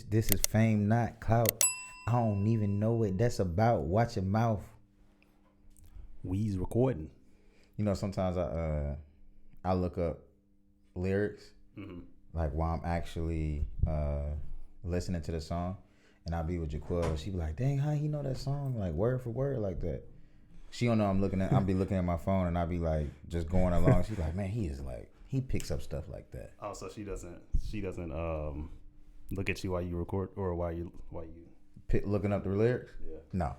This is fame, not clout. I don't even know what that's about. Watch your mouth. We's recording. You know, sometimes I look up lyrics, like while I'm actually listening to the song, and I'll be with Jaquel. She be like, "Dang, how he know that song like word for word like that?" She don't know I'll be looking at my phone, and I'll be like just going along. She's like, "Man, he picks up stuff like that." Oh, so she doesn't look at you while you record or while you Looking up the lyrics? Yeah. No.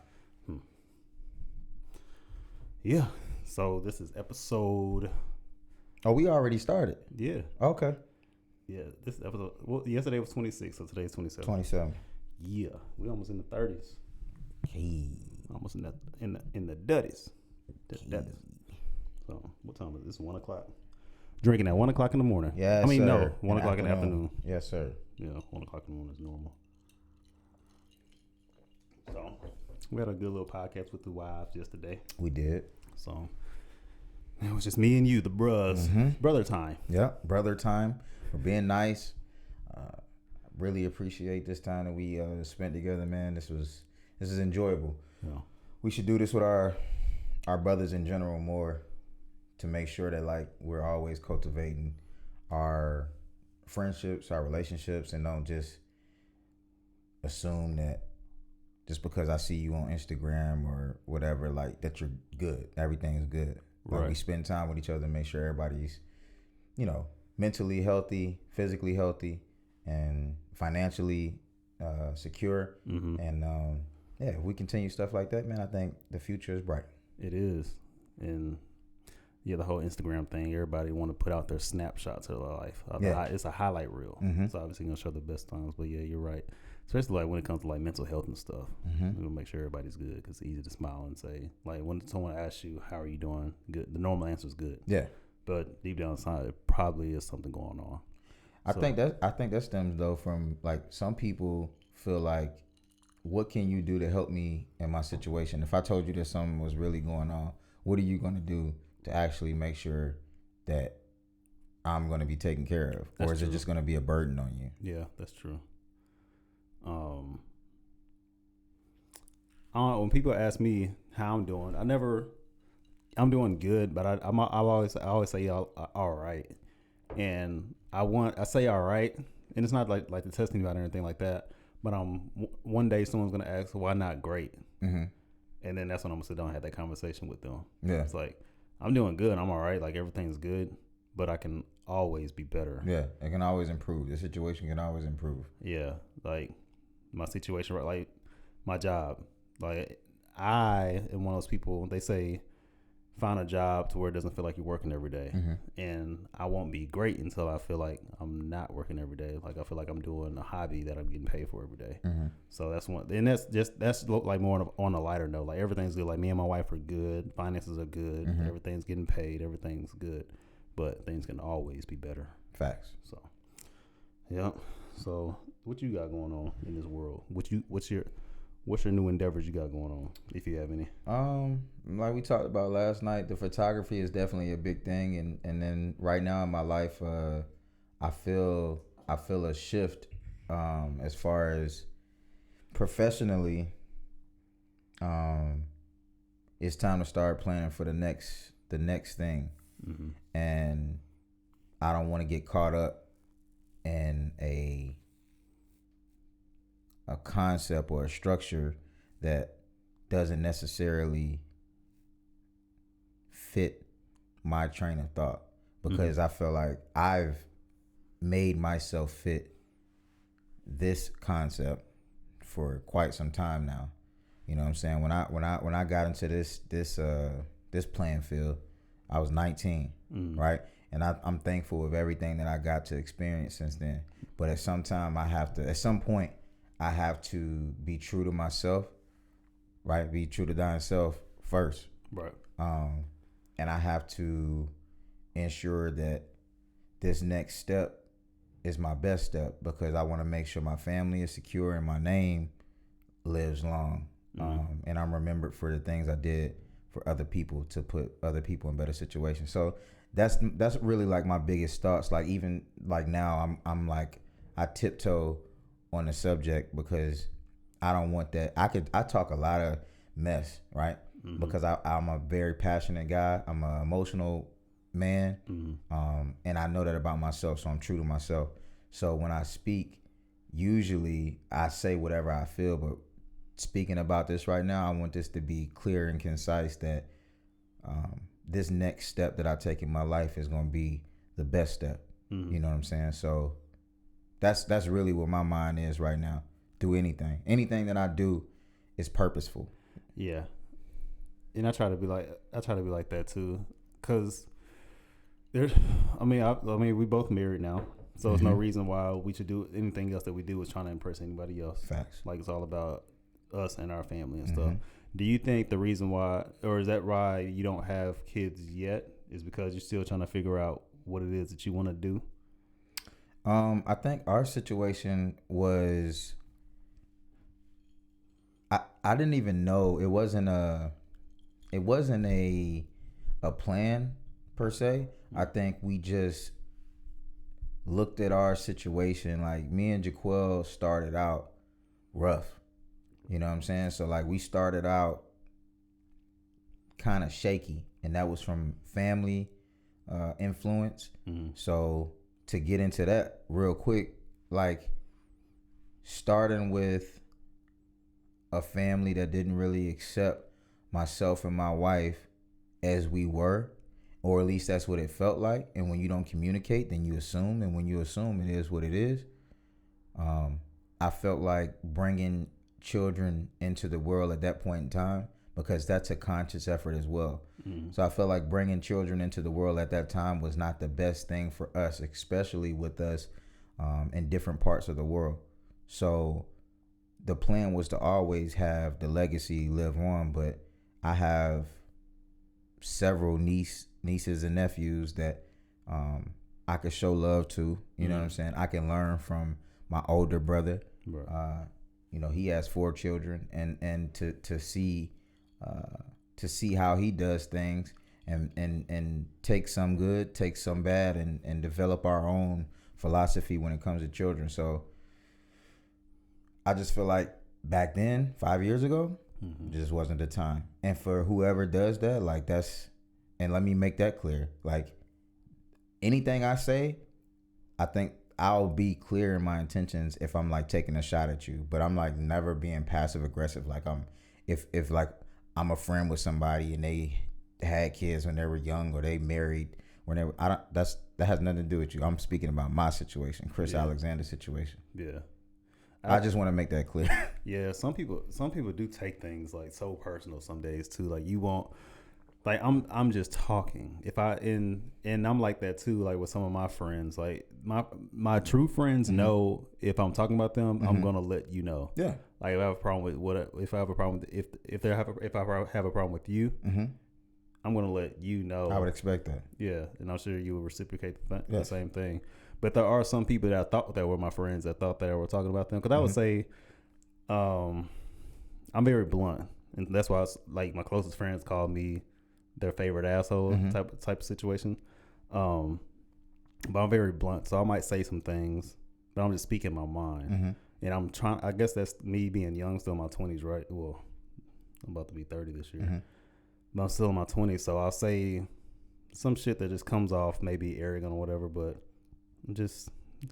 Yeah. So this is episode. Oh, we already started. Yeah. Okay. Yeah. This episode. Well, yesterday was 26, so today's 27. 27. Yeah, we almost in the 30s. Hey. Almost in the duddies. So what time is it? It's 1 o'clock. Drinking at 1 o'clock in the morning. Yeah, I mean, sir. no, 1 o'clock in the afternoon. Yes, sir. Yeah, 1 o'clock in the morning is normal. So we had a good little podcast with the wives yesterday. We did. So it was just me and you, the bros. Brother time. Yeah, brother time. For being nice. Really appreciate this time that we spent together, man. This is enjoyable. Yeah. We should do this with our brothers in general more, to make sure that like we're always cultivating our friendships, our relationships, and don't just assume that just because I see you on Instagram or whatever, like that you're good. Everything's good. Like, right. We spend time with each other and make sure everybody's, mentally healthy, physically healthy, and financially secure. And if we continue stuff like that, man, I think the future is bright. It is. And the whole Instagram thing, everybody want to put out their snapshots of their life. It's a highlight reel. It's obviously going to show the best times, but yeah, you're right. Especially like when it comes to like mental health and stuff. We're going to make sure everybody's good, because it's easy to smile and say, like when someone asks you, how are you doing? Good. The normal answer is good. Yeah. But deep down inside, it probably is something going on. I think that stems though from like some people feel like, what can you do to help me in my situation? If I told you that something was really going on, what are you going to do to actually make sure that I'm going to be taken care of? Or is it just going to be a burden on you? Yeah, that's true. When people ask me how I'm doing, I'm doing good, but I always say all right. And I say all right, and it's not like to test anybody or anything like that. But one day someone's gonna ask, why not great? And then that's when I'm gonna sit down and have that conversation with them. Yeah, it's like, I'm doing good, I'm all right, like everything's good, but I can always be better. Yeah, it can always improve. The situation can always improve. Yeah, like my situation, right? Like my job. Like I am one of those people. They say, find a job to where it doesn't feel like you're working every day. And I won't be great until I feel like I'm not working every day. Like I feel like I'm doing a hobby that I'm getting paid for every day. So that's one, and that's like more on a lighter note. Like everything's good. Like me and my wife are good. Finances are good. Everything's getting paid. Everything's good. But things can always be better. Facts. So, yeah. So what you got going on in this world? What's your new endeavors you got going on, if you have any? Like we talked about last night, the photography is definitely a big thing, and then right now in my life, I feel a shift, as far as professionally. It's time to start planning for the next thing, and I don't want to get caught up in a concept or a structure that doesn't necessarily fit my train of thought, because I feel like I've made myself fit this concept for quite some time now. You know what I'm saying? When I got into this playing field, I was 19, right? And I'm thankful of everything that I got to experience since then. But at some point, I have to be true to myself, right? Be true to thine self first. Right. And I have to ensure that this next step is my best step, because I want to make sure my family is secure and my name lives long. And I'm remembered for the things I did for other people, to put other people in better situations. So that's really like my biggest thoughts. Like even like now I'm like, I tiptoe on the subject because I don't want that. I talk a lot of mess, right? Mm-hmm. Because I'm a very passionate guy. I'm an emotional man, and I know that about myself, so I'm true to myself. So when I speak, usually I say whatever I feel, but speaking about this right now, I want this to be clear and concise that this next step that I take in my life is going to be the best step. Mm-hmm. You know what I'm saying? So that's really where my mind is right now. Do anything that I do is purposeful. Yeah, and I try to be like that too, cause there's, I mean, we both married now, so there's no reason why we should do anything else that we do is trying to impress anybody else. Facts. Like it's all about us and our family and stuff. Do you think the reason why, or is that why you don't have kids yet, is because you're still trying to figure out what it is that you want to do? I think our situation was, I didn't even know, it wasn't a plan per se. I think we just looked at our situation. Like me and Jaquel started out rough. You know what I'm saying? So like we started out kind of shaky, and that was from family influence. So to get into that real quick, like starting with a family that didn't really accept myself and my wife as we were, or at least that's what it felt like. And when you don't communicate, then you assume, and when you assume, it is what it is. I felt like bringing children into the world at that point in time, because that's a conscious effort as well. So I felt like bringing children into the world at that time was not the best thing for us, especially with us in different parts of the world. So the plan was to always have the legacy live on, but I have several nieces and nephews that I could show love to. You know what I'm saying? I can learn from my older brother. Right. You know, he has 4 children, and to see how he does things, and take some good, take some bad, and develop our own philosophy when it comes to children. So I just feel like back then, 5 years ago, just wasn't the time. And for whoever does that, like and let me make that clear, like anything I say, I think I'll be clear in my intentions if I'm like taking a shot at you, but I'm like never being passive aggressive. Like if like I'm a friend with somebody and they had kids when they were young, or they married when they were, that has nothing to do with you. I'm speaking about my situation, Chris Alexander's situation. Yeah. I just want to make that clear. Yeah, some people do take things like so personal some days too. Like you won't, like I'm just talking. And I'm like that too. Like with some of my friends, like my true friends know if I'm talking about them, I'm gonna let you know. Yeah. Like if I have a problem with if I have a problem with if I have a problem with you, I'm gonna let you know. I would expect that. Yeah, and I'm sure you will reciprocate the same thing. But there are some people that I thought that were my friends that thought that I were talking about them. Because I would say, I'm very blunt, and that's why like my closest friends call me their favorite asshole type of situation. But I'm very blunt, so I might say some things, but I'm just speaking my mind. And I'm trying. I guess that's me being young, still in my 20s, right? Well, I'm about to be 30 this year, but I'm still in my 20s, so I'll say some shit that just comes off maybe arrogant or whatever, but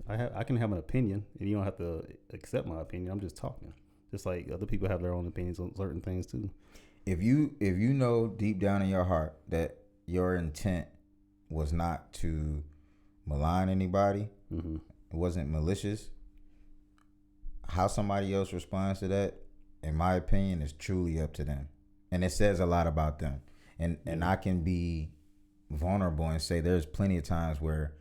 I can have an opinion, and you don't have to accept my opinion. I'm just talking, just like other people have their own opinions on certain things too. If you know deep down in your heart that your intent was not to malign anybody, it wasn't malicious, how somebody else responds to that, in my opinion, is truly up to them, and it says a lot about them. And I can be vulnerable and say there's plenty of times where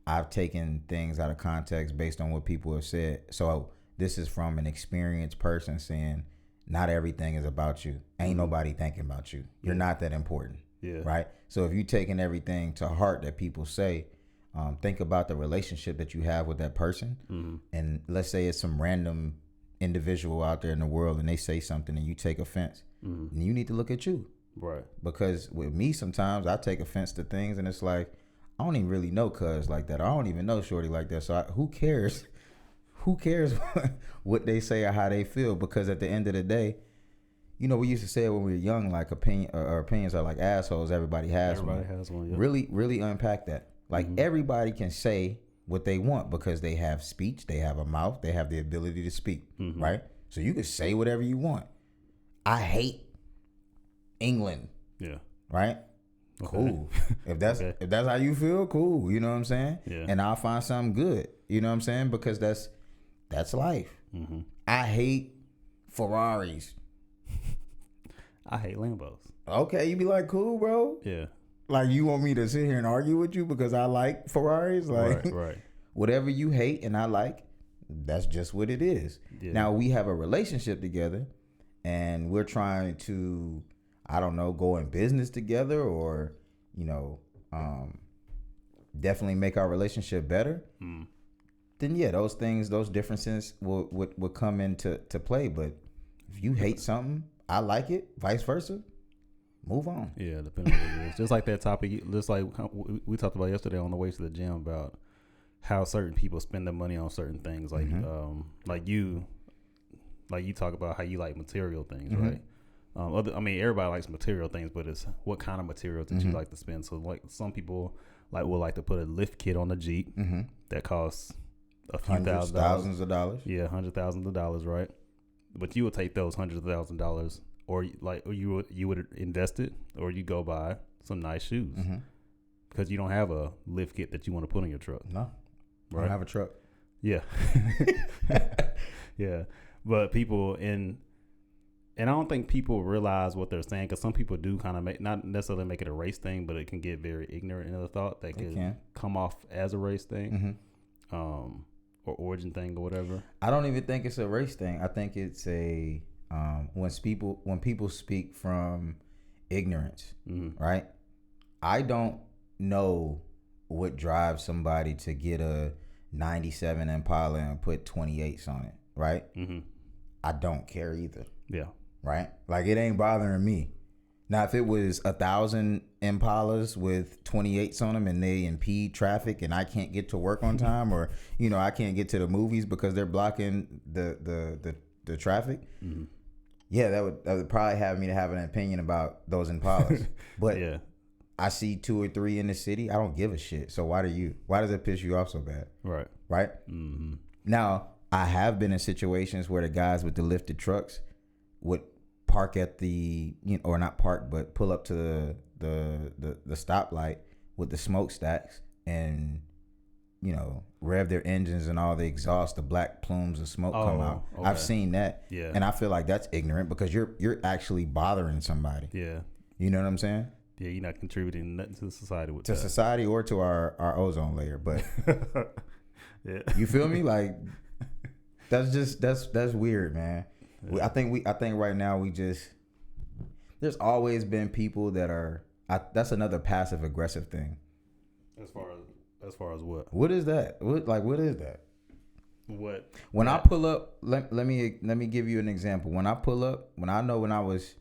I've taken things out of context based on what people have said. So this is from an experienced person saying, not everything is about you. Ain't nobody thinking about you. You're not that important. Yeah. Right? So if you're taking everything to heart that people say, think about the relationship that you have with that person. And let's say it's some random individual out there in the world and they say something and you take offense. And you need to look at you. Right. Because with me, sometimes I take offense to things and it's like, I don't even really know cuz like that. I don't even know shorty like that. So who cares who cares what they say or how they feel? Because at the end of the day, you know, we used to say it when we were young, like opinions are like assholes. Everybody has one. Yeah. Really unpack that. Like everybody can say what they want because they have speech, they have a mouth, they have the ability to speak, right? So you can say whatever you want. I hate England. Yeah. Right? Okay. Cool. If that's how you feel, cool. You know what I'm saying? Yeah. And I'll find something good. You know what I'm saying? Because that's life. I hate Ferraris. I hate Lambos. Okay, you be like, cool, bro. Yeah. Like, you want me to sit here and argue with you because I like Ferraris? Like, right. Whatever you hate and I like, that's just what it is. Yeah. Now, we have a relationship together and we're trying to, I don't know, go in business together or, you know, definitely make our relationship better. Then, yeah, those differences will come into play. But if you hate something, I like it, vice versa. Move on. Yeah, depending on what it is. Just like that topic, just like we talked about yesterday on the way to the gym about how certain people spend their money on certain things. Like, like you talk about how you like material things, right? Everybody likes material things, but it's what kind of materials that you like to spend. So, like, some people will like to put a lift kit on the Jeep that costs a few thousands of dollars. Yeah, $100,000, right? But you would take those $100,000. Or you would invest it, or you go buy some nice shoes because you don't have a lift kit that you want to put on your truck. No, right? I don't have a truck. Yeah, yeah. But people and I don't think people realize what they're saying because some people do kind of not necessarily make it a race thing, but it can get very ignorant in the thought that can come off as a race thing, or origin thing or whatever. I don't even think it's a race thing. I think it's a when people speak from ignorance, right? I don't know what drives somebody to get a 97 Impala and put 28s on it, right? I don't care either. Yeah. Right? Like, it ain't bothering me. Now, if it was 1,000 Impalas with 28s on them and they impede traffic and I can't get to work on time or, you know, I can't get to the movies because they're blocking the traffic, yeah, that would probably have me to have an opinion about those Impalas. But yeah. I see 2 or 3 in the city. I don't give a shit. So why does it piss you off so bad? Right. Right? Now, I have been in situations where the guys with the lifted trucks would park at the, or not park, but pull up to the stoplight with the smokestacks and, rev their engines and all the exhaust, the black plumes of smoke come out. Okay. I've seen that. Yeah. And I feel like that's ignorant because you're actually bothering somebody. Yeah. You know what I'm saying? Yeah, you're not contributing nothing to society with that. To society or to our ozone layer. But yeah. You feel me? Like, that's weird, man. Yeah. I think right now there's always been people that are that's another passive aggressive thing. As far as what? What is that? What is that? What? When I pull up, let me give you an example. When I pull up, when I was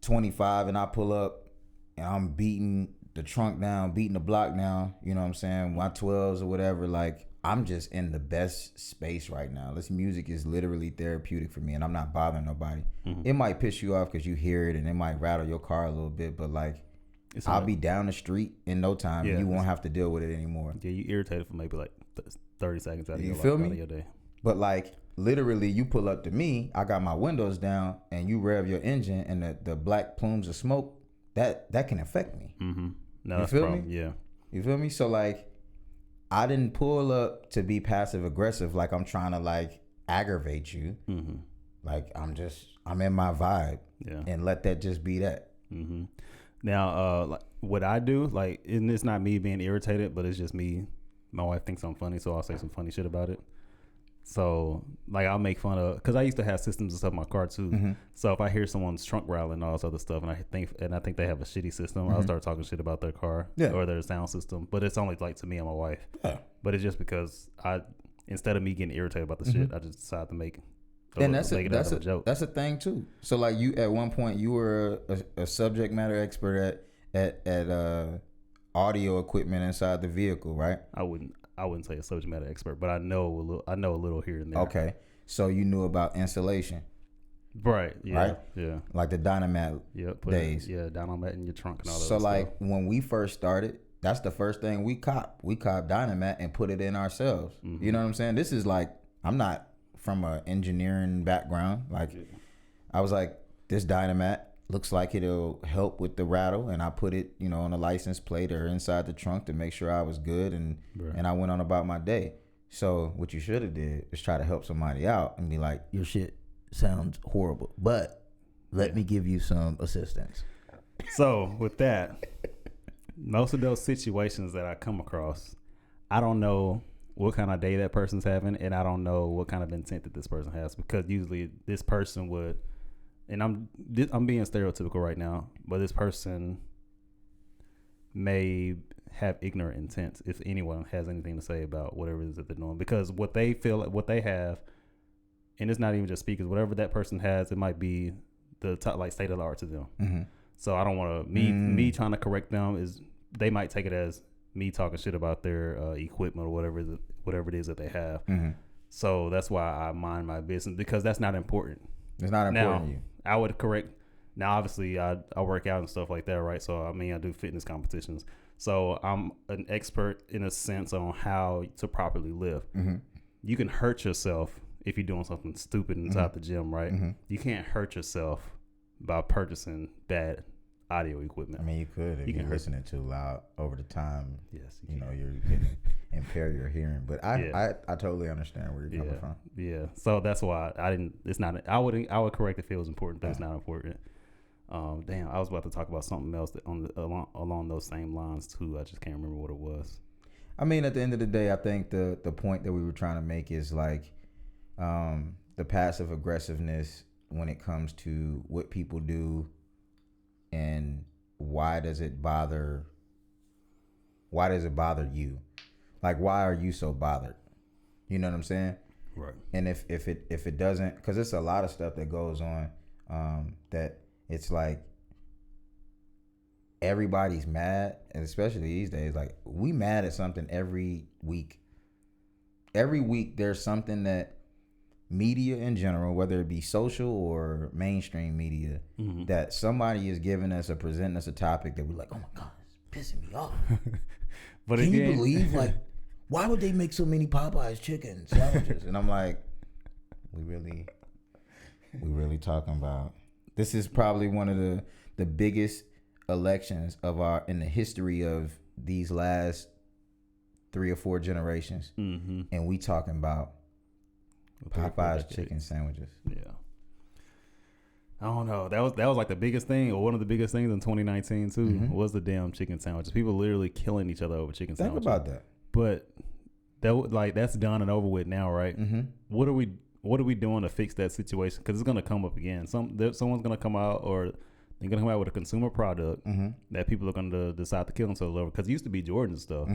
25 and I pull up and I'm beating the trunk down, beating the block down, you know what I'm saying? My 12s or whatever, like, I'm just in the best space right now. This music is literally therapeutic for me and I'm not bothering nobody. It might piss you off because you hear it and it might rattle your car a little bit, but like, I'll be down the street in no time and you won't have to deal with it anymore. Yeah, you irritated for maybe like 30 seconds out of your day. But like, literally, you pull up to me, I got my windows down and you rev your engine and the black plumes of smoke, that can affect me. No, that's a problem. Yeah. You feel me? So like, I didn't pull up to be passive aggressive like I'm trying to like aggravate you. Like, I'm in my vibe and let that just be that. Now, like, what I do, like, and it's not me being irritated, but it's just me. My wife thinks I'm funny, so I'll say some funny shit about it. So, like, I'll make fun of, because I used to have systems and stuff in my car too. So if I hear someone's trunk rattling and all this other stuff, and I think they have a shitty system, I'll start talking shit about their car or their sound system. But it's only like to me and my wife. Yeah. But it's just because instead of me getting irritated about the shit, I just decided to make. And that's a thing too. So like, you at one point you were a subject matter expert at audio equipment inside the vehicle, right? I wouldn't. I wouldn't say a subject matter expert, but I know a little here and there. Okay, so you knew about insulation, right? Yeah, right? Yeah, like the Dynamat days. Dynamat in your trunk and all that. So like stuff. when we first started, that's the first thing we cop. We cop Dynamat and put it in ourselves. You know what I'm saying? This is like, I'm not from an engineering background. Like I was like, this Dynamat looks like it'll help with the rattle, and I put it, on a license plate or inside the trunk to make sure I was good, and I went on about my day. So what you should have did is try to help somebody out and be like, your shit sounds horrible, but let me give you some assistance. So with that, most of those situations that I come across, I don't know what kind of day that person's having, and I don't know what kind of intent that this person has, because usually this person would, and I'm being stereotypical right now, but this person may have ignorant intents if anyone has anything to say about whatever it is that they're doing, because what they feel, what they have, and it's not even just speakers, whatever that person has, it might be the top, like, state of the art to them. Mm-hmm. So I don't want to, me trying to correct them is, they might take it as me talking shit about their equipment or whatever it is that they have. Mm-hmm. So that's why I mind my business, because that's not important. It's not important now, to you. I would correct. Now, obviously, I work out and stuff like that, right? So, I mean, I do fitness competitions. So, I'm an expert in a sense on how to properly lift. Mm-hmm. You can hurt yourself if you're doing something stupid inside the gym, right? Mm-hmm. You can't hurt yourself by purchasing bad audio equipment. I mean, you could if you're listening too loud over the time. Yes, you can impair your hearing. But I totally understand where you're coming from. Yeah. So that's why I didn't. It's not. I would correct if it was important, but it's not important. Damn, I was about to talk about something else that along those same lines too. I just can't remember what it was. I mean, at the end of the day, I think the point that we were trying to make is like the passive aggressiveness when it comes to what people do. And why does it bother you? Like, why are you so bothered? You know what I'm saying? Right. And if it doesn't, because it's a lot of stuff that goes on that it's like everybody's mad, and especially these days, like we mad at something every week. Every week there's something that media in general, whether it be social or mainstream media, that somebody is giving us or presenting us a topic that we're like, oh my God, it's pissing me off. But can you believe, like, why would they make so many Popeyes chicken sandwiches? And I'm like, we really talking about, this is probably one of the biggest elections in the history of these last 3 or 4 generations. Mm-hmm. And we talking about Popeye's chicken sandwiches. Yeah. I don't know. That was like the biggest thing, or one of the biggest things in 2019 too, was the damn chicken sandwiches. People literally killing each other over chicken sandwiches. Think about that. But that's done and over with now, right? Mm-hmm. What are we doing to fix that situation? Because it's gonna come up again. Someone's gonna come out, or they're gonna come out with a consumer product that people are gonna decide to kill themselves over. Because it used to be Jordan stuff.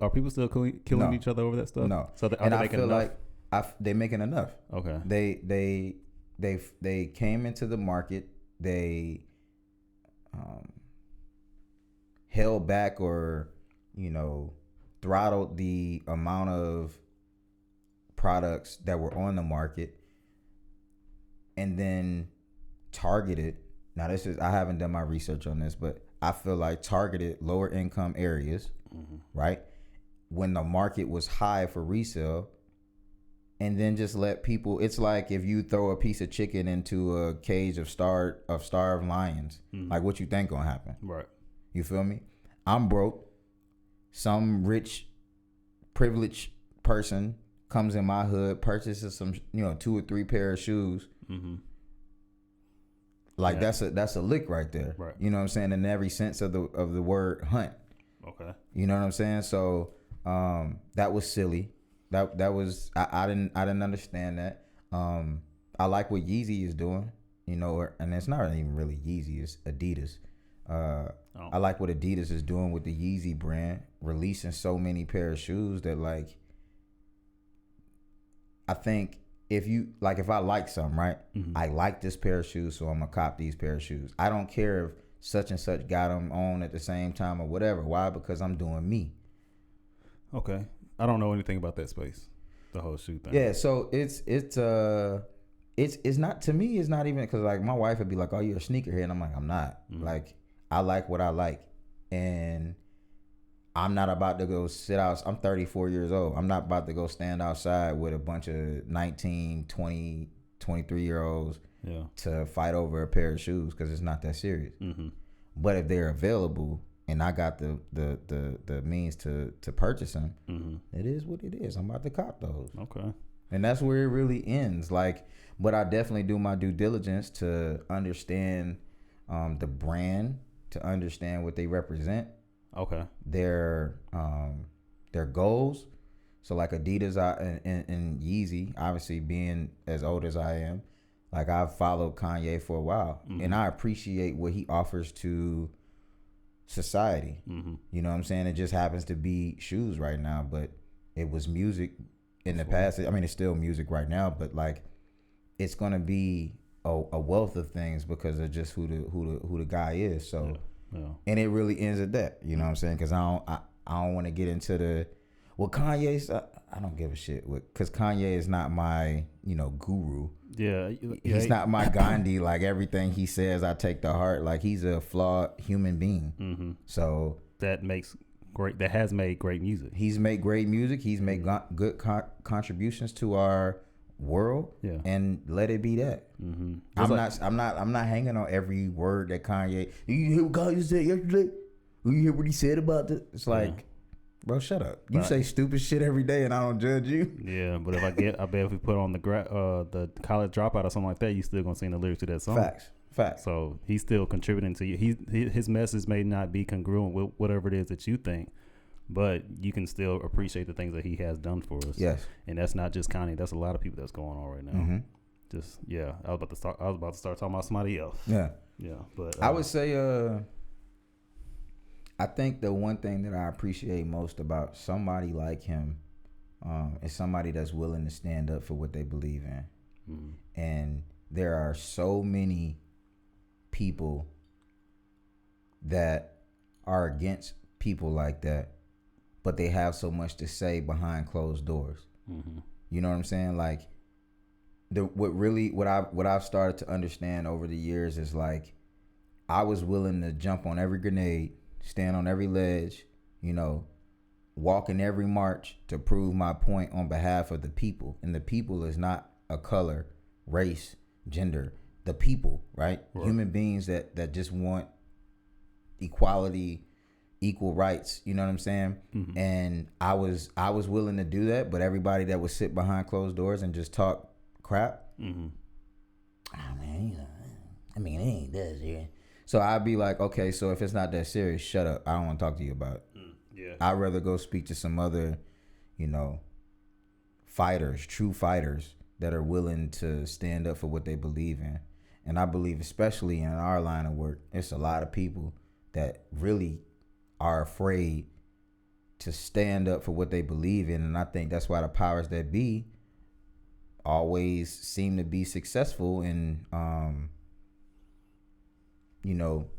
Are people still killing each other over that stuff? No. So I feel like they're making enough. Okay. They came into the market. They held back or throttled the amount of products that were on the market, and then targeted. Now I haven't done my research on this, but I feel like targeted lower income areas, right? When the market was high for resale. And then just let people. It's like if you throw a piece of chicken into a cage of starved lions. Like, what you think gonna happen? Right. You feel me? I'm broke. Some rich, privileged person comes in my hood, purchases some, 2 or 3 pair of shoes. Mm-hmm. Like that's a lick right there. Right. You know what I'm saying? In every sense of the word hunt. Okay. You know what I'm saying? So that was silly. That was I didn't understand that. I like what Yeezy is doing, and it's not even really Yeezy, it's Adidas. I like what Adidas is doing with the Yeezy brand, releasing so many pair of shoes that, like, I think if I like something, right? Mm-hmm. I like this pair of shoes, so I'm gonna cop these pair of shoes. I don't care if such and such got them on at the same time or whatever. Why? Because I'm doing me. Okay. I don't know anything about that space. The whole shoe thing. Yeah, so it's not, to me, it's not even, because like my wife would be like, oh, you're a sneakerhead, and I'm like, I'm not. Like, I like what I like, and I'm not about to go sit out. I'm 34 years old. I'm not about to go stand outside with a bunch of 19, 20, 23-year-olds to fight over a pair of shoes, because it's not that serious. But if they're available and I got the means to purchase them, it is what it is. I'm about to cop those. Okay. And that's where it really ends. Like, but I definitely do my due diligence to understand the brand, to understand what they represent. Okay. Their goals. So like Adidas and Yeezy, obviously being as old as I am, like I've followed Kanye for a while, and I appreciate what he offers to society. You know what I'm saying? It just happens to be shoes right now, but it was music in the past. I mean, it's still music right now, but like it's gonna be a wealth of things because of just who the guy is. So. Yeah. And it really ends at that, you know what I'm saying? Because I don't want to get into the, well, Kanye's, I don't give a shit, because Kanye is not my, guru. Yeah. He's not my Gandhi. Like, everything he says, I take to heart. Like, he's a flawed human being. So that has made great music. He's made great music. He's made good contributions to our world, and let it be that. I'm not hanging on every word that Kanye. You hear what Kanye said yesterday? You hear what he said about this? It's like, bro, shut up. You say stupid shit every day, and I don't judge you. Yeah, but I bet if we put on the College Dropout or something like that, you still gonna sing the lyrics to that song. Facts. So he's still contributing to you. His message may not be congruent with whatever it is that you think, but you can still appreciate the things that he has done for us. Yes. And that's not just Kanye. That's a lot of people that's going on right now. Just, I was about to start talking about somebody else. Yeah. But I would say, I think the one thing that I appreciate most about somebody like him is somebody that's willing to stand up for what they believe in. And there are so many people that are against people like that, but they have so much to say behind closed doors. You know what I'm saying? Like, what I've started to understand over the years is, like, I was willing to jump on every grenade, stand on every ledge, walk in every march to prove my point on behalf of the people. And the people is not a color, race, gender. The people, right? Human beings that just want equality, equal rights, you know what I'm saying? And I was willing to do that, but everybody that would sit behind closed doors and just talk crap, I mean, it ain't that serious. So I'd be like, okay, so if it's not that serious, shut up. I don't want to talk to you about it. I'd rather go speak to some other, fighters, true fighters that are willing to stand up for what they believe in. And I believe, especially in our line of work, it's a lot of people that really are afraid to stand up for what they believe in. And I think that's why the powers that be always seem to be successful. And,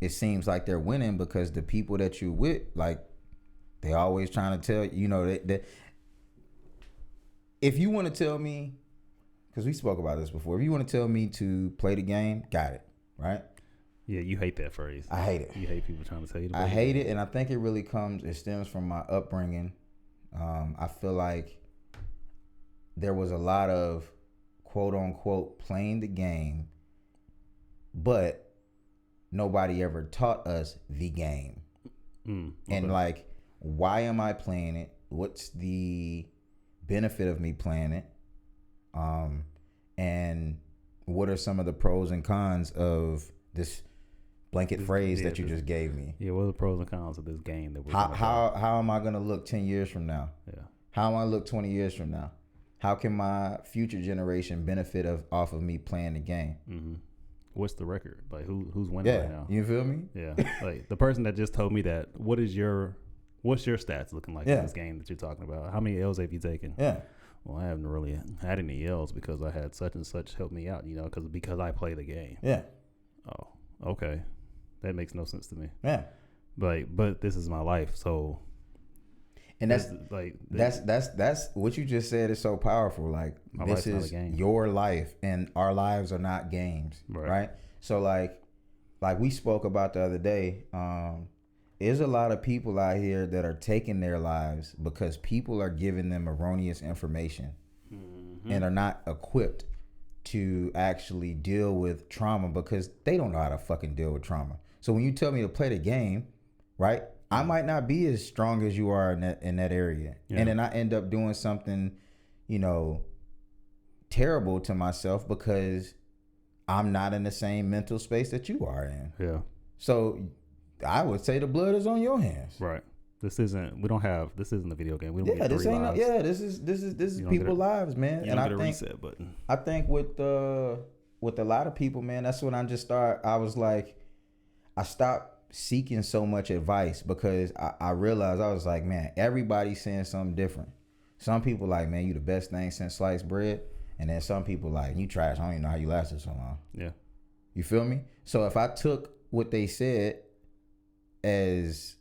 it seems like they're winning because the people that you're with, like, they always trying to tell, that if you want to tell me, because we spoke about this before, if you want to tell me to play the game, got it, right? Yeah, you hate that phrase. I hate it. You hate people trying to tell you to play I hate it, and I think it stems from my upbringing. I feel like there was a lot of quote unquote playing the game, but nobody ever taught us the game. Okay. And like, why am I playing it? What's the benefit of me playing it? And what are some of the pros and cons of this blanket phrase that you just gave me? Yeah, what are the pros and cons of this game that we're how am I gonna look 10 years from now? Yeah. How am I look 20 years from now? How can my future generation benefit off of me playing the game? What's the record? Like, who's winning right now? You feel me? Yeah. Like, the person that just told me that, what's your stats looking like in this game that you're talking about? How many L's have you taken? Yeah. Well, I haven't really had any L's because I had such and such help me out, because I play the game. Yeah. Oh, okay. That makes no sense to me. Yeah. But this is my life, so. And that's what you just said is so powerful. Like, this is your life, and our lives are not games, right? So like we spoke about the other day, there's a lot of people out here that are taking their lives because people are giving them erroneous information and are not equipped to actually deal with trauma because they don't know how to fucking deal with trauma. So when you tell me to play the game, right? I might not be as strong as you are in that area. Yeah. And then I end up doing something, terrible to myself because I'm not in the same mental space that you are in. Yeah. So I would say the blood is on your hands. Right. This isn't a video game. We don't get this ain't lives. This is people's lives, man. You don't get a reset button. I think with a lot of people, man, that's when I was like, I stopped seeking so much advice because I realized, I was like, man, everybody's saying something different. Some people like, man, you the best thing since sliced bread. And then some people like, you trash. I don't even know how you lasted so long. Yeah. You feel me? So if I took what they said as,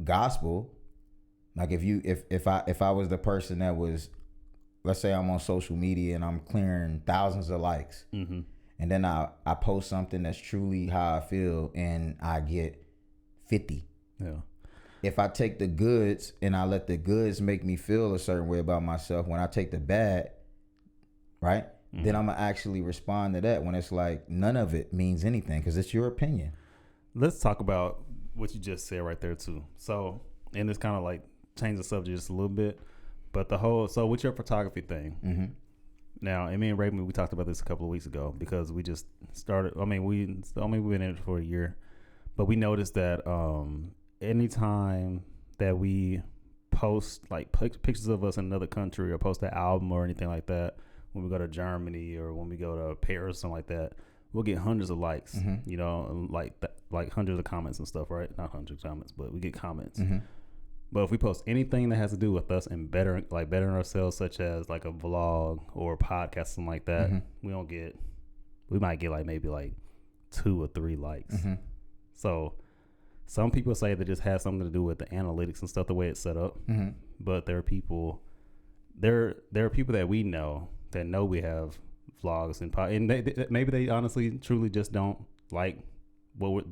gospel, like if I was the person that was, let's say I'm on social media and I'm clearing thousands of likes. Mm-hmm. And then I post something that's truly how I feel and I get 50. Yeah. If I take the goods and I let the goods make me feel a certain way about myself, when I take the bad, right, then I'm going to actually respond to that when it's like none of it means anything because it's your opinion. Let's talk about what you just said right there too. So, and it's kind of like change the subject just a little bit, but with your photography thing, mm-hmm. Now, and me and Raymond, we talked about this a couple of weeks ago because we just started. We've been in it for a year, but we noticed that anytime that we post like pictures of us in another country or post an album or anything like that, when we go to Germany or when we go to Paris or something like that, we'll get hundreds of likes. Mm-hmm. Like hundreds of comments and stuff, right? Not hundreds of comments, but we get comments. Mm-hmm. But if we post anything that has to do with us and bettering ourselves, such as like a vlog or a podcast, something like that, mm-hmm. we might get like maybe like 2 or 3 likes. Mm-hmm. So some people say that just has something to do with the analytics and stuff, the way it's set up. Mm-hmm. But there are people that we know that know we have vlogs and maybe they honestly truly just don't like what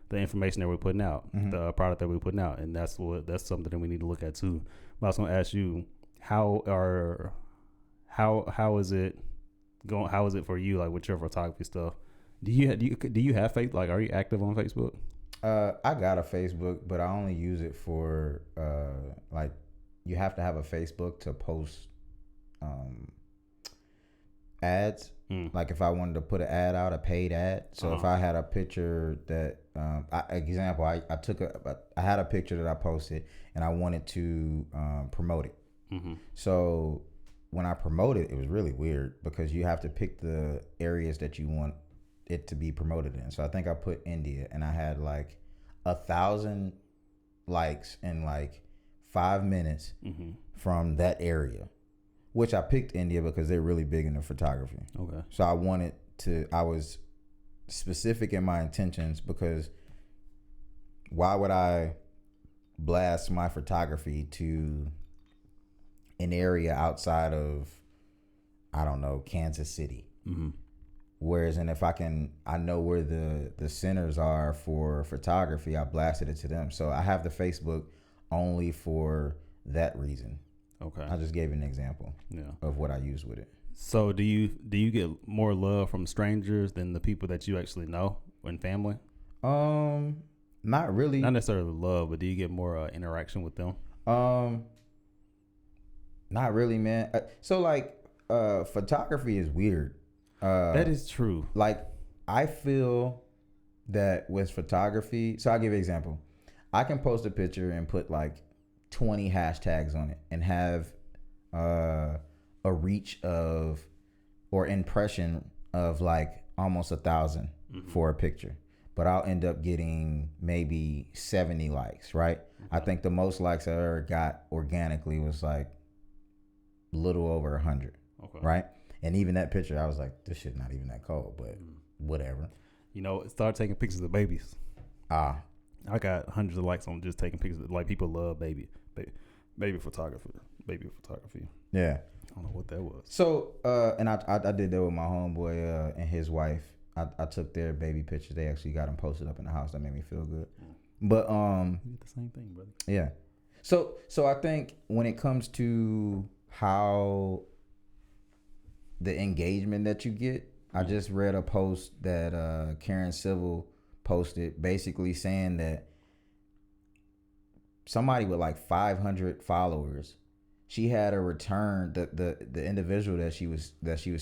the information that we're putting out, mm-hmm. the product that we're putting out, and that's something that we need to look at too. But I was going to ask you, how is it going? How is it for you, like with your photography stuff? Do you have Facebook? Like, are you active on Facebook? I got a Facebook, but I only use it for like you have to have a Facebook to post ads. Like if I wanted to put an ad out, a paid ad. So if I had a picture that, I had a picture that I posted and I wanted to promote it. Mm-hmm. So when I promoted, it was really weird because you have to pick the areas that you want it to be promoted in. So I think I put India and I had like 1,000 likes in like 5 minutes mm-hmm. from that area. Which I picked India because they're really big into photography. Okay. So I was specific in my intentions because why would I blast my photography to an area outside of, I don't know, Kansas City? Mm-hmm. Whereas, and if I know where the centers are for photography, I blasted it to them. So I have the Facebook only for that reason. Okay. I just gave an example of what I use with it. So do you get more love from strangers than the people that you actually know and family? Not really. Not necessarily love, but do you get more interaction with them? Not really, man. So like photography is weird. That is true. Like I feel that with photography, so I'll give you an example. I can post a picture and put like 20 hashtags on it and have a reach of or impression of like almost 1,000 mm-hmm. for a picture, but I'll end up getting maybe 70 likes, right? Mm-hmm. I think the most likes I ever got organically was like a little over 100, right? And even that picture, I was like, this shit's not even that cold, but whatever. Start taking pictures of babies. I got hundreds of likes on just taking pictures. Like people love baby photography. Yeah. I don't know what that was. So, and I did that with my homeboy and his wife. I took their baby pictures. They actually got them posted up in the house. That made me feel good. But you did the same thing, brother. Yeah. So I think when it comes to how the engagement that you get, I just read a post that Karen Civil posted, basically saying that somebody with like 500 followers, she had a return. The individual that she was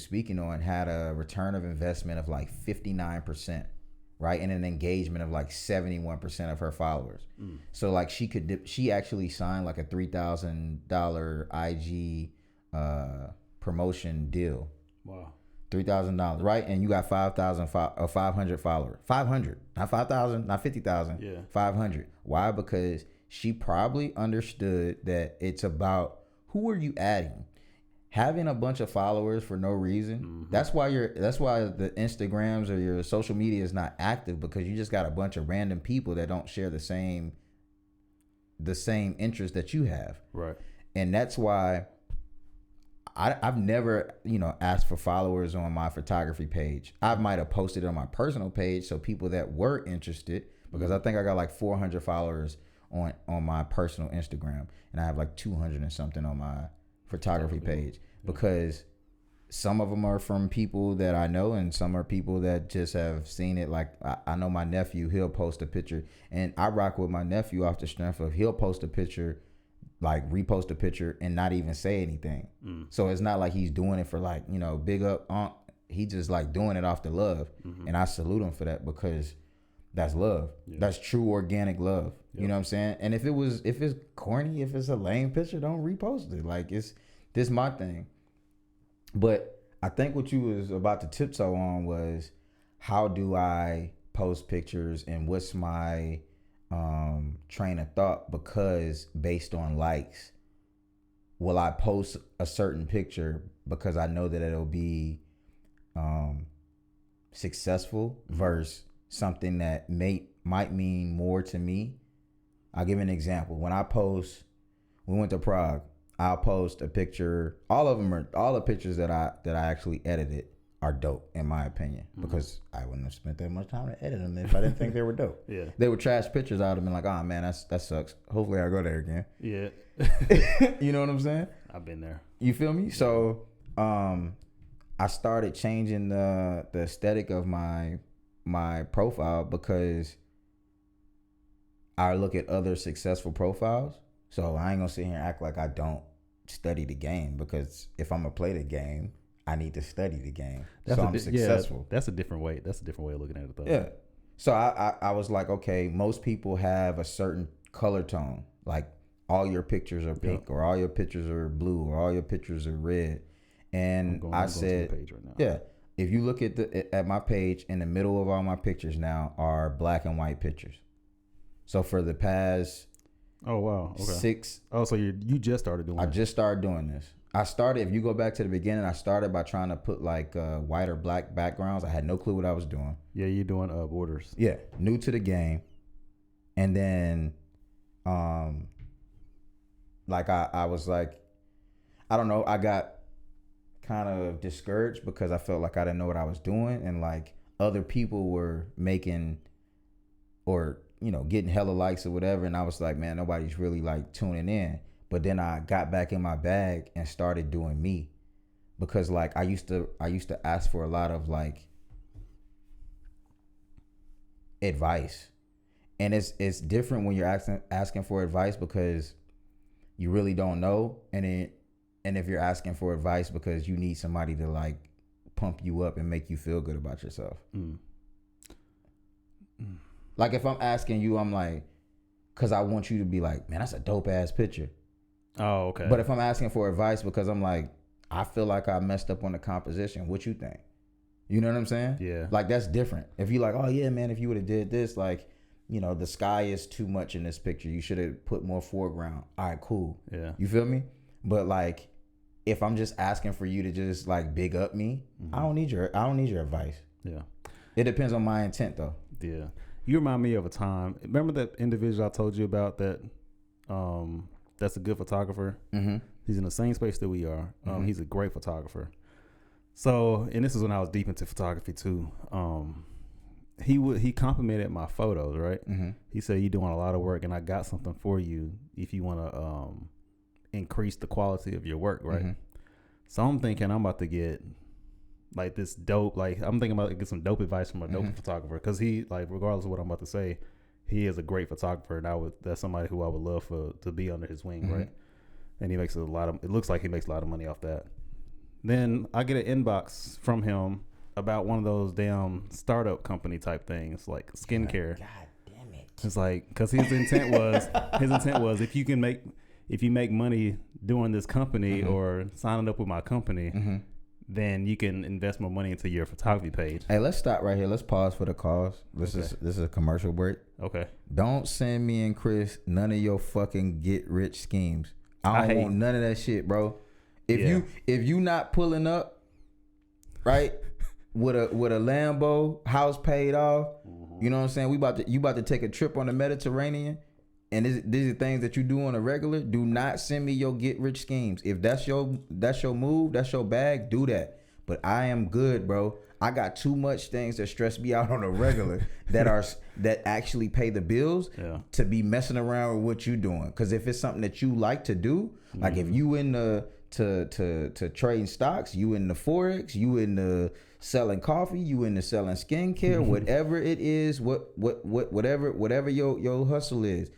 speaking on had a return of investment of like 59%, right, and an engagement of like 71% of her followers. So like she actually signed like a $3,000 IG promotion deal. Wow. $3,000, right? And you got 500 followers. 500, not 5,000, not 50,000. Yeah. 500. Why? Because she probably understood that it's about who are you adding. Having a bunch of followers for no reason. That's why the Instagrams or your social media is not active, because you just got a bunch of random people that don't share the same interest that you have. Right. And that's why I've never, asked for followers on my photography page. I might have posted on my personal page so people that were interested, because I think I got like 400 followers on my personal Instagram, and I have like 200 and something on my photography page, because some of them are from people that I know, and some are people that just have seen it. Like I know my nephew, he'll post a picture, and I rock with my nephew off the strength of he'll post a picture, like repost a picture and not even say anything. So it's not like he's doing it for like, big up. He just like doing it off the love. And I salute him for that, because that's love. Yeah. That's true organic love. Yep. You know what I'm saying? And if it's corny, if it's a lame picture, don't repost it. Like this my thing. But I think what you was about to tiptoe on was, how do I post pictures and what's my train of thought? Because based on likes, will I post a certain picture because I know that it'll be successful versus something that might mean more to me? I'll give an example. When we went to Prague, I'll post a picture. All the pictures that I actually edited are dope in my opinion, because I wouldn't have spent that much time to edit them if I didn't think they were dope. Yeah, they were trash pictures. I would have been like, oh man, that sucks. Hopefully I go there again. Yeah. You know what I'm saying? I've been there. You feel me? So I started changing the aesthetic of my profile, because I look at other successful profiles. So I ain't gonna sit here and act like I don't study the game, because if I'm gonna play the game, I need to study the game. I'm successful. That's a different way. That's a different way of looking at it, though. Yeah. So I was like, okay, most people have a certain color tone. Like all your pictures are pink, or all your pictures are blue, or all your pictures are red. And I said, to the page right now. Yeah, if you look at my page, in the middle of all my pictures now are black and white pictures. So for the past so you just started doing I just started doing this. If you go back to the beginning, I started by trying to put like white or black backgrounds. I had no clue what I was doing. Yeah, you're doing borders. Yeah, new to the game. And then like I was like, I don't know, I got kind of discouraged because I felt like I didn't know what I was doing, and like other people were making or getting hella likes or whatever, and I was like, man, nobody's really like tuning in. But then I got back in my bag and started doing me, because like I used to ask for a lot of like advice, and it's different when you're asking for advice because you really don't know, and if you're asking for advice because you need somebody to like pump you up and make you feel good about yourself. Like if I'm asking you, I'm like, because I want you to be like, man, that's a dope ass picture. Oh, okay. But if I'm asking for advice because I'm like, I feel like I messed up on the composition, what you think? You know what I'm saying? Yeah. Like that's different. If you like, oh yeah, man, if you would have did this, like, the sky is too much in this picture. You should have put more foreground. All right, cool. Yeah. You feel me? But like, if I'm just asking for you to just like big up me, I don't need your advice. Yeah. It depends on my intent though. Yeah. You remind me of a time. Remember that individual I told you about that? That's a good photographer. Mm-hmm. He's in the same space that we are. He's a great photographer. So, and this is when I was deep into photography too. He complimented my photos, right? Mm-hmm. He said, "You're doing a lot of work, and I got something for you if you want to increase the quality of your work, right?" Mm-hmm. So I'm thinking I'm about to get like this dope. Like I'm thinking about to get some dope advice from a dope photographer, because he, like, regardless of what I'm about to say, he is a great photographer, and that's somebody who I would love to be under his wing, right? And he makes it looks like he makes a lot of money off that. Then I get an inbox from him about one of those damn startup company type things, like skincare. God damn it! It's like, because his intent was if you make money doing this company or signing up with my company, then you can invest more money into your photography page. Hey, let's stop right here. Let's pause for the cause. This is a commercial break. Okay. Don't send me and Chris none of your fucking get rich schemes. I don't want none of that shit, bro. If you not pulling up, right, with a Lambo, house paid off, you know what I'm saying? You about to take a trip on the Mediterranean, and these are things that you do on a regular. Do not send me your get rich schemes. If that's your move, that's your bag, do that. But I am good, bro. I got too much things that stress me out on a regular that actually pay the bills to be messing around with what you doing. Because if it's something that you like to do, like if you in the to trading stocks, you in the Forex, you in the selling coffee, you in the selling skincare, whatever it is, whatever your hustle is.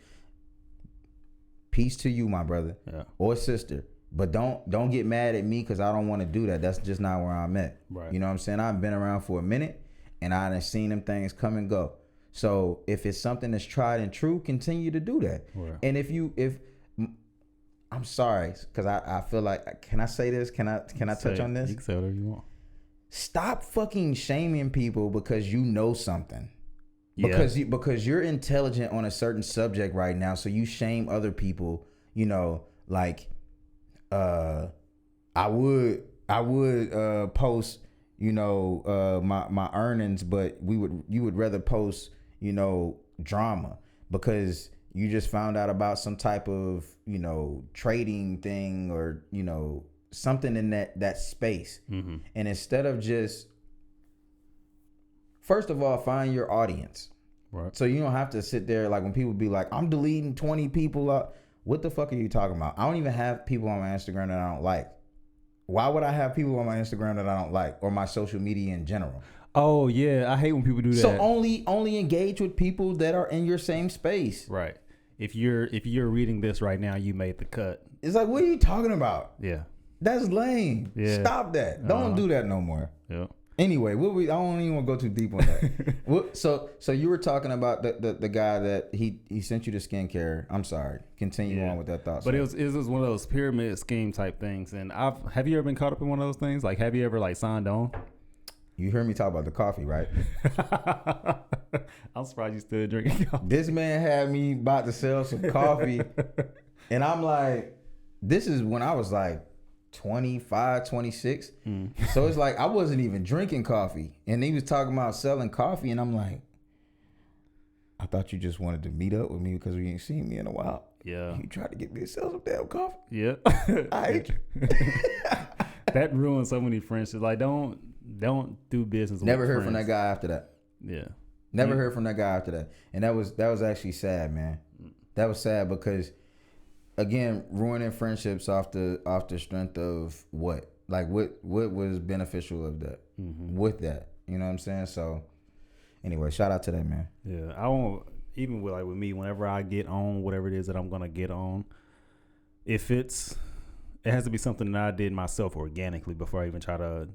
Peace to you, my brother or sister. But don't get mad at me because I don't want to do that. That's just not where I'm at. Right. You know what I'm saying? I've been around for a minute, and I done seen them things come and go. So if it's something that's tried and true, continue to do that. Right. And if I'm sorry, because I feel like, can I say this? Can I touch on this? You can say whatever you want. Stop fucking shaming people because you know something. Yeah. Because you're intelligent on a certain subject right now, so you shame other people. You know, like I would post, you know, my earnings, but you would rather post, you know, drama because you just found out about some type of, you know, trading thing or, you know, something in that space. And instead of just, first of all, find your audience. Right. So you don't have to sit there like when people be like, I'm deleting 20 people out. What the fuck are you talking about? I don't even have people on my Instagram that I don't like. Why would I have people on my Instagram that I don't like, or my social media in general? Oh yeah, I hate when people do that. So only engage with people that are in your same space. Right. If you're reading this right now, you made the cut. It's like, what are you talking about? Yeah. That's lame. Yeah. Stop that. Don't do that no more. Yeah. Anyway, I don't even want to go too deep on that. So you were talking about the guy that he sent you the skincare. I'm sorry. Continue on with that thought. But it was one of those pyramid scheme type things. And have you ever been caught up in one of those things? Like, have you ever like signed on? You heard me talk about the coffee, right? I'm surprised you still drinking coffee. This man had me about to sell some coffee, and I'm like, this is when I was like 25, 26. So it's like I wasn't even drinking coffee, and he was talking about selling coffee, and I'm like, I thought you just wanted to meet up with me because we ain't seen me in a while. Yeah. You tried to get me to sell some damn coffee. Yeah. I hate you. That ruins so many friendships. Like, don't do business. Never with heard friends. from that guy after that. Yeah. Never heard from that guy after that. And that was actually sad, man. That was sad because, again, ruining friendships off the strength of what? Like what was beneficial of that with that? You know what I'm saying? So anyway, shout out to that man. Yeah. I won't, even with me, whenever I get on whatever it is that I'm gonna get on, if it has to be something that I did myself organically before I even try to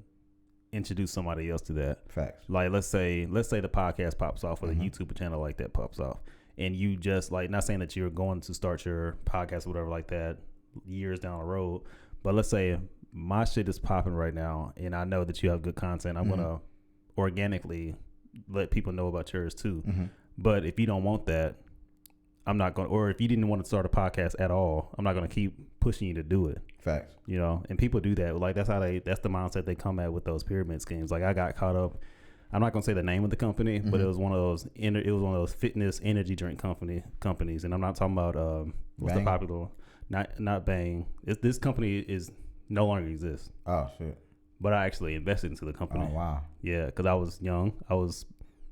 introduce somebody else to that. Facts. Like let's say the podcast pops off or the YouTube channel like that pops off, and you just like, not saying that you're going to start your podcast or whatever like that years down the road, but let's say my shit is popping right now and I know that you have good content. I'm gonna organically let people know about yours too. But if you don't want that, I'm not going to, or if you didn't want to start a podcast at all, I'm not going to keep pushing you to do it. Facts. You know, and people do that. Like that's the mindset they come at with those pyramid schemes. Like I got caught up. I'm not gonna say the name of the company, but it was one of those fitness energy drink companies, and I'm not talking about what's Bang? the popular, not Bang. This company is no longer exists. Oh shit! But I actually invested into the company. Oh wow! Yeah, because I was young. I was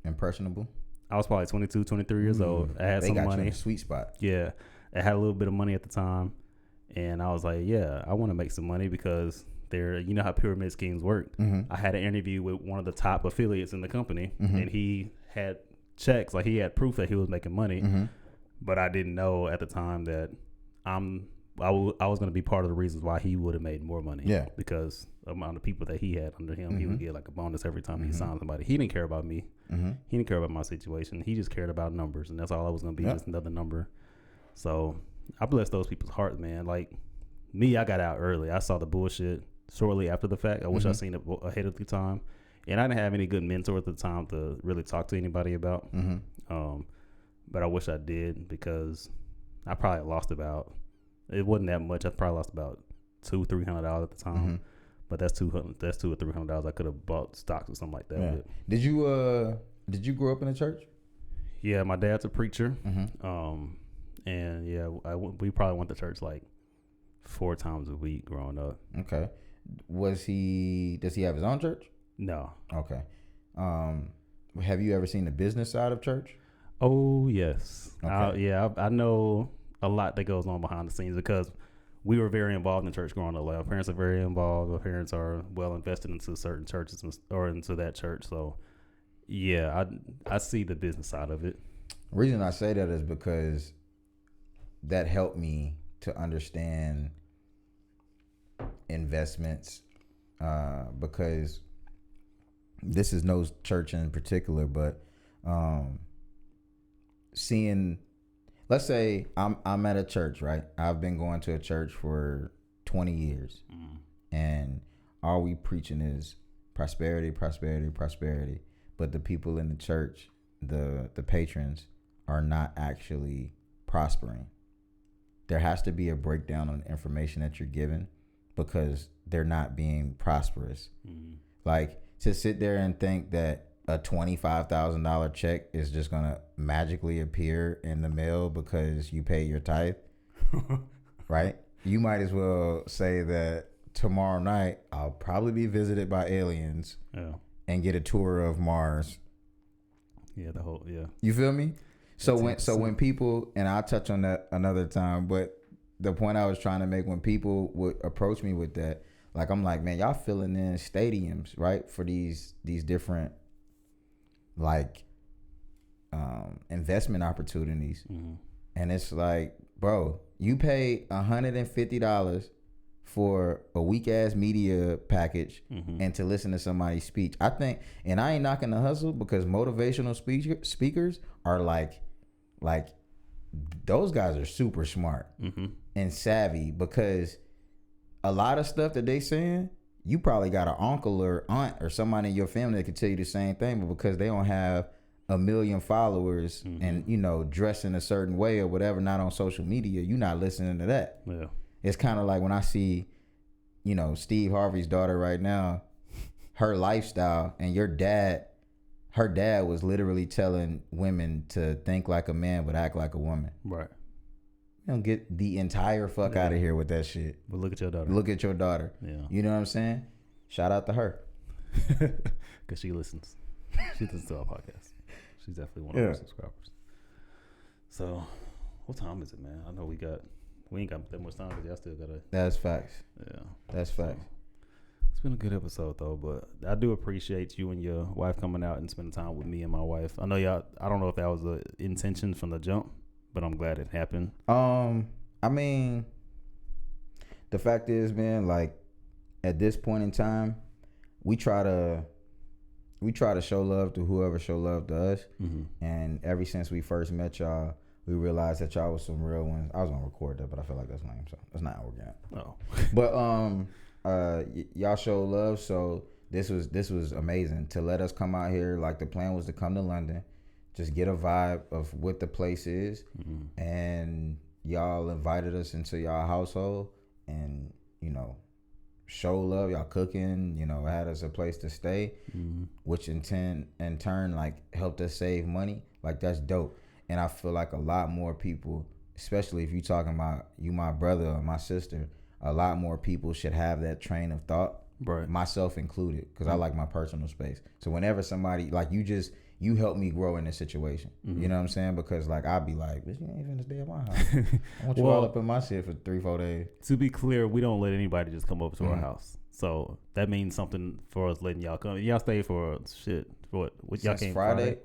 Impressionable. probably 22, 23 years old. I had They some got money. you in the sweet spot. Yeah, I had a little bit of money at the time, and I was like, yeah, I want to make some money because you know how pyramid schemes work. I had an interview with one of the top affiliates in the company, and he had checks, like he had proof that he was making money, but I didn't know at the time that I was going to be part of the reasons why he would have made more money. Yeah, because the amount of people that he had under him, he would get like a bonus every time he signed somebody. He didn't care about me. He didn't care about my situation. He just cared about numbers, and that's all I was going to be, just another number. So I bless those people's hearts, man. Like me, I got out early. I saw the bullshit shortly after the fact. I wish I seen it ahead of the time, and I didn't have any good mentor at the time to really talk to anybody about. But I wish I did, because I probably lost about, it wasn't that much. I probably lost about $200-$300 at the time. But that's $200 or $300 I could have bought stocks or something like that. Yeah. Did you grow up in the church? Yeah, my dad's a preacher. And yeah, we probably went to church like 4 times a week growing up. Okay. Does he have his own church? No. Okay. Have you ever seen the business side of church? Oh yes. Okay. I know a lot that goes on behind the scenes, because we were very involved in church growing up. Like, our parents are very involved. Our parents are well invested into certain churches or into that church. So yeah, I see the business side of it. The reason I say that is because that helped me to understand investments, because this is no church in particular, but seeing, let's say I'm at a church, right? I've been going to a church for 20 years, and all we preaching is prosperity, prosperity, prosperity. But the people in the church, the patrons, are not actually prospering. There has to be a breakdown on the information that you're given, because they're not being prosperous. Like, to sit there and think that a $25,000 check is just gonna magically appear in the mail because you pay your tithe, right? You might as well say that tomorrow night I'll probably be visited by aliens, and get a tour of Mars. Yeah, You feel me? So when people, and I'll touch on that another time, but the point I was trying to make, when people would approach me with that, like, I'm like, man, y'all filling in stadiums, right, for these different, like, investment opportunities. And it's like, bro, you pay $150 for a weak ass media package and to listen to somebody's speech. I think, and I ain't knocking the hustle, because motivational speakers are like those guys are super smart and savvy, because a lot of stuff that they saying, you probably got an uncle or aunt or somebody in your family that could tell you the same thing, but because they don't have 1 million followers and, you know, dress in a certain way or whatever, not on social media, you're not listening to that. Yeah. It's kind of like when I see, you know, Steve Harvey's daughter right now, her lifestyle, and her dad was literally telling women to think like a man but act like a woman. Right. You don't get the entire fuck out of here with that shit. But look at your daughter. Look at your daughter. Yeah. You know what I'm saying? Shout out to her. Because she listens. She listens to our podcast. She's definitely one of our subscribers. So, what time is it, man? I know we ain't got that much time, but y'all still gotta. That's facts. Yeah. That's facts. It's been a good episode, though, but I do appreciate you and your wife coming out and spending time with me and my wife. I know y'all, I don't know if that was the intention from the jump, but I'm glad it happened. I mean, the fact is, man, like, at this point in time, we try to show love to whoever show love to us. And ever since we first met y'all, we realized that y'all was some real ones. I was gonna record that, but I feel like that's lame, so that's not organic. Oh. But y'all show love, so this was amazing to let us come out here. Like, the plan was to come to London, just get a vibe of what the place is, and y'all invited us into y'all household, and, you know, show love. Y'all cooking, had us a place to stay, which in turn like helped us save money. Like that's dope. And I feel like a lot more people, especially if you talking about you, my brother or my sister, a lot more people should have that train of thought, right? Myself included, because I like my personal space. So whenever somebody like you help me grow in this situation. You know what I'm saying? Because like I'd be like, bitch, you ain't finna stay at my house. I want you all up in my shit for 3-4 days. To be clear, we don't let anybody just come over to our house. So that means something for us letting y'all come. Y'all stay for shit. For what y'all came Friday?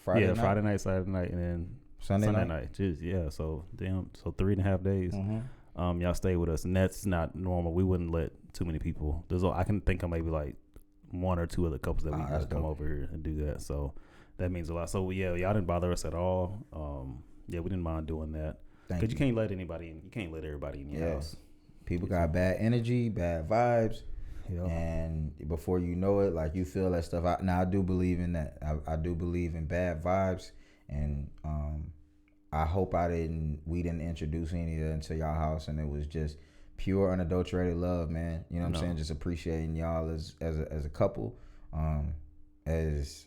Friday night? Friday night, Saturday night, and then Sunday night. Just, yeah, so 3.5 days. Y'all stay with us, and that's not normal. We wouldn't let too many people. I can think of maybe like 1 or 2 other couples that we can come over here and do that. So that means a lot. So yeah, y'all didn't bother us at all. Yeah, we didn't mind doing that because you can't let anybody in. You can't let everybody in your house. People got bad energy, bad vibes, and before you know it, like you feel that stuff. I do believe in that. I do believe in bad vibes, and I hope we didn't introduce any of that into y'all house, and it was just pure unadulterated love, man. You know what I'm saying? Just appreciating y'all as a couple, as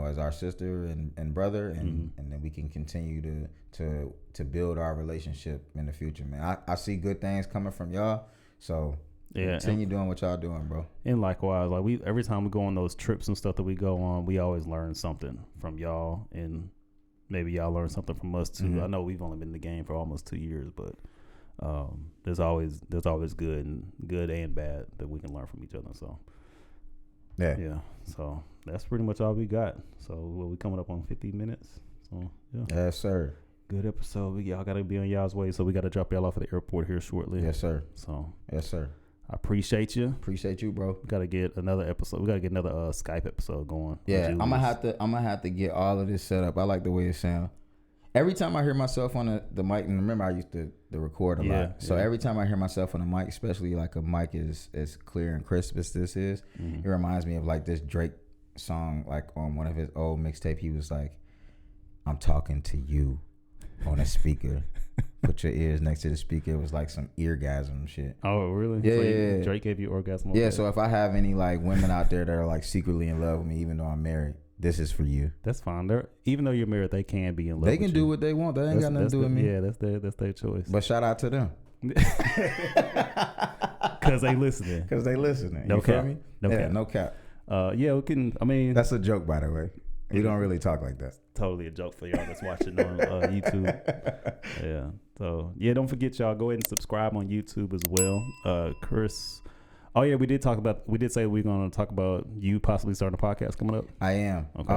as our sister and brother, and then we can continue to build our relationship in the future, man. I see good things coming from y'all, so continue doing what y'all doing, bro. And likewise, like every time we go on those trips and stuff that we go on, we always learn something from y'all, and maybe y'all learn something from us too. I know we've only been in the game for almost 2 years, but there's always good and bad that we can learn from each other. So yeah. So that's pretty much all we got. So we coming up on 50 minutes. So yeah. Yes, sir. Good episode. Y'all gotta be on y'all's way. So we gotta drop y'all off at the airport here shortly. Yes, sir. So yes, sir. I appreciate you. Appreciate you, bro. We gotta get another episode. We gotta get another Skype episode going. Yeah, I'm gonna have to get all of this set up. I like the way it sounds. Every time I hear myself on the mic, and remember I used to record a lot. So every time I hear myself on the mic, especially like a mic is as clear and crisp as this is, it reminds me of like this Drake song, like on one of his old mixtape. He was like, "I'm talking to you on a speaker. Put your ears next to the speaker." It was like some eargasm shit. Oh, really? Yeah, so Drake gave you orgasm? Yeah, so if I have any like women out there that are like secretly in love with me, even though I'm married, this is for you. That's fine. Even though you're married, they can be in love. They can do what they want. They ain't got nothing to do with me. Yeah, that's their choice. But shout out to them. Cause they listening. No cap. Me? No cap. Yeah, we can. I mean, that's a joke, by the way. We don't really talk like that. Totally a joke for y'all that's watching on YouTube. Yeah. So yeah, don't forget y'all go ahead and subscribe on YouTube as well. Chris. Oh yeah, we did say we're gonna talk about you possibly starting a podcast coming up. I am. Okay.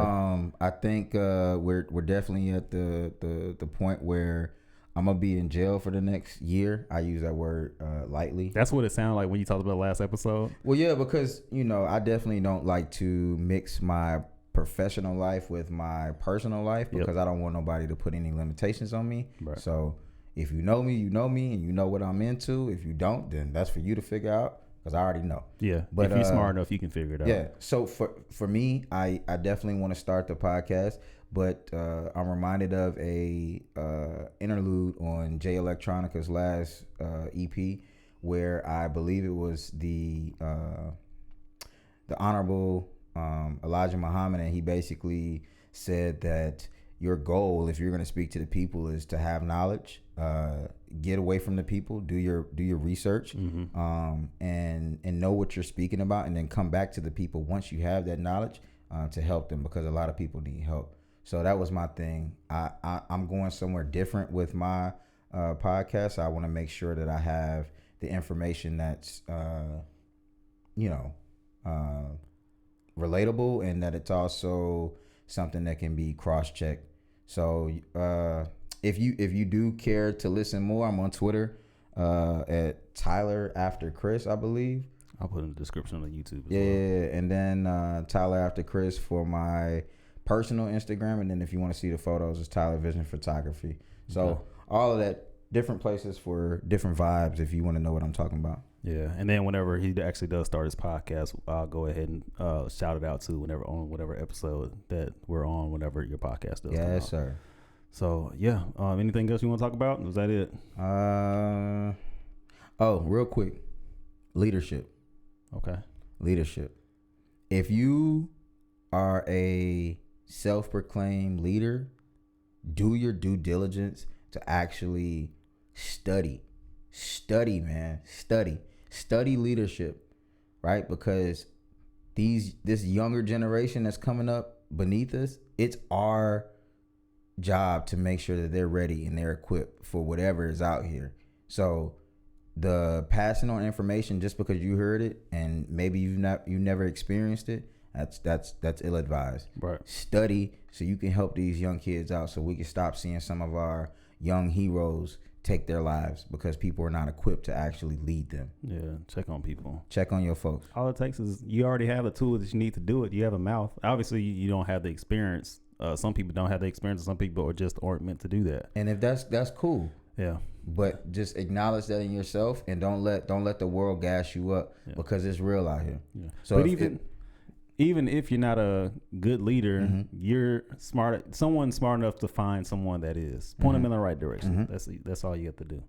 I think we're definitely at the point where I'm gonna be in jail for the next year. I use that word lightly. That's what it sounded like when you talked about the last episode. Well, yeah, because I definitely don't like to mix my professional life with my personal life because I don't want nobody to put any limitations on me. Right. So if you know me, you know me, and you know what I'm into. If you don't, then that's for you to figure out because I already know. Yeah, but if you're smart enough, you can figure it out. Yeah. So for me, I definitely want to start the podcast, but I'm reminded of a interlude on Jay Electronica's last EP where I believe it was the Honorable Elijah Muhammad, and he basically said that your goal, if you're going to speak to the people, is to have knowledge, get away from the people, do your research, and know what you're speaking about, and then come back to the people once you have that knowledge to help them, because a lot of people need help. So that was my thing. I'm going somewhere different with my podcast. I want to make sure that I have the information that's relatable, and that it's also something that can be cross-checked. So if you do care to listen more, I'm on Twitter at Tyler After Chris, I believe. I'll put in the description on YouTube as well. Yeah, and then Tyler After Chris for my personal Instagram, and then if you want to see the photos, it's Tyler Vision Photography. So all of that, different places for different vibes if you want to know what I'm talking about. Yeah, and then whenever he actually does start his podcast, I'll go ahead and shout it out to whatever episode that we're on, whenever your podcast does. Yes, sir. So yeah, anything else you want to talk about? Was that it? Real quick, leadership. Okay. Leadership. If you are a self-proclaimed leader, do your due diligence to actually study, man, study leadership, right? Because this younger generation that's coming up beneath us, it's our job to make sure that they're ready and they're equipped for whatever is out here. So the passing on information just because you heard it and maybe you never experienced it, that's ill-advised. Right. Study so you can help these young kids out, so we can stop seeing some of our young heroes take their lives because people are not equipped to actually lead them. Yeah, check on people. Check on your folks. All it takes is you already have the tools that you need to do it. You have a mouth. Obviously, you don't have the experience. Some people don't have the experience. Some people aren't meant to do that. And if that's cool. Yeah. But just acknowledge that in yourself and don't let the world gas you up because it's real out here. Yeah. So but even if you're not a good leader, mm-hmm. you're smart. Someone's smart enough to find someone that is. Point them in the right direction. Mm-hmm. That's all you have to do.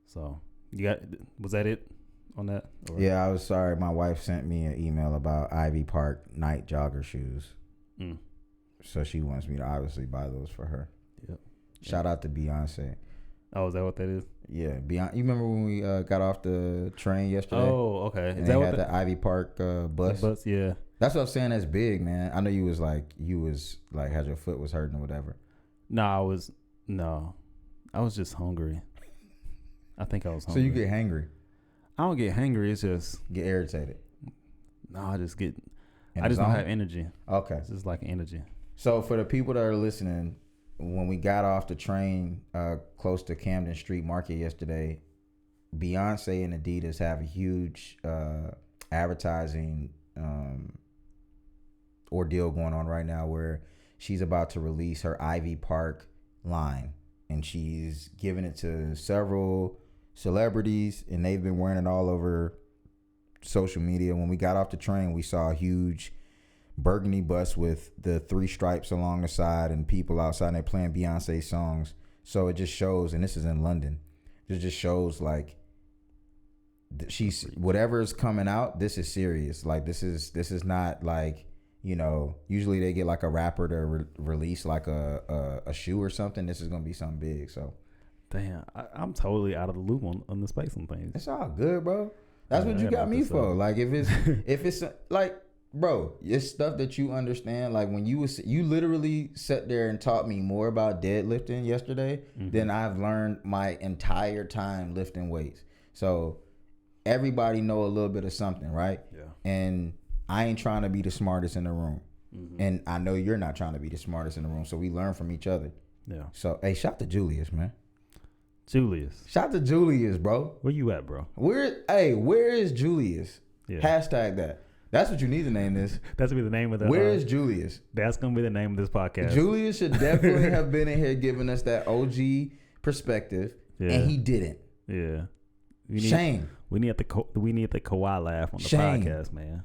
So was that it on that? Or? Yeah, I was sorry. My wife sent me an email about Ivy Park night jogger shoes. So she wants me to obviously buy those for her. Yep. Shout out to Beyonce. Oh, is that what that is? Yeah, Beyonce. You remember when we got off the train yesterday? Oh, okay. And they had the Ivy Park bus? The bus, yeah. That's what I'm saying. That's big, man. I know you was like had your foot was hurting or whatever. No, I was just hungry. I think I was hungry. So you get hangry? I don't get hangry. It's just get irritated. No, I just don't have energy. Okay, it's just like energy. So for the people that are listening, when we got off the train close to Camden Street Market yesterday, Beyonce and Adidas have a huge advertising ordeal going on right now where she's about to release her Ivy Park line, and she's giving it to several celebrities, and they've been wearing it all over social media. When we got off the train, we saw a huge burgundy bus with the 3 stripes along the side and people outside, and they're playing Beyonce songs. So it just shows, and this is in London, it just shows like she's whatever is coming out, this is serious. Like this is not like, you know, usually they get like a rapper to release like a shoe or something. This is gonna be something big. So damn, I'm totally out of the loop on the space and things. It's all good, bro. That's what you got me for. Like if it's like, bro, it's stuff that you understand. Like when you literally sat there and taught me more about deadlifting yesterday than I've learned my entire time lifting weights. So everybody know a little bit of something, right? Yeah. And I ain't trying to be the smartest in the room. And I know you're not trying to be the smartest in the room. So we learn from each other. Yeah. So hey, shout to Julius, man. Shout to Julius, bro. Where you at, bro? Where is Julius? Yeah. Hashtag that. That's what you need to name this. That's gonna be the name of the. Where is Julius? That's gonna be the name of this podcast. Julius should definitely have been in here giving us that OG perspective, and he didn't. Yeah. Shame. We need the Kawhi laugh on the podcast, man.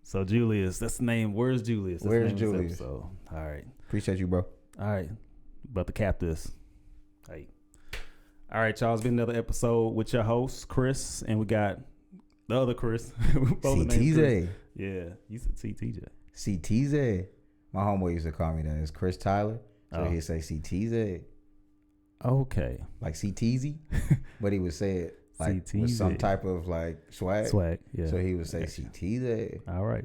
So Julius, that's the name. Where's Julius? Where's Julius? So all right. Appreciate you, bro. All right. About to cap this. Hey. All right, y'all. It's been another episode with your host, Chris, and we got the other Chris. CTZ. Yeah, you said CTJ. CTZ. My homeboy used to call me that. It's Chris Tyler. So he'd say CTZ. Okay. Like CTZ. But he would say it like CTZ. With some type of like swag. Yeah. So he would say CTZ. All right.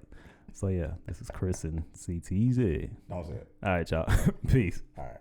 So yeah, this is Chris and CTZ. Don't say it. All right, y'all. Peace. All right.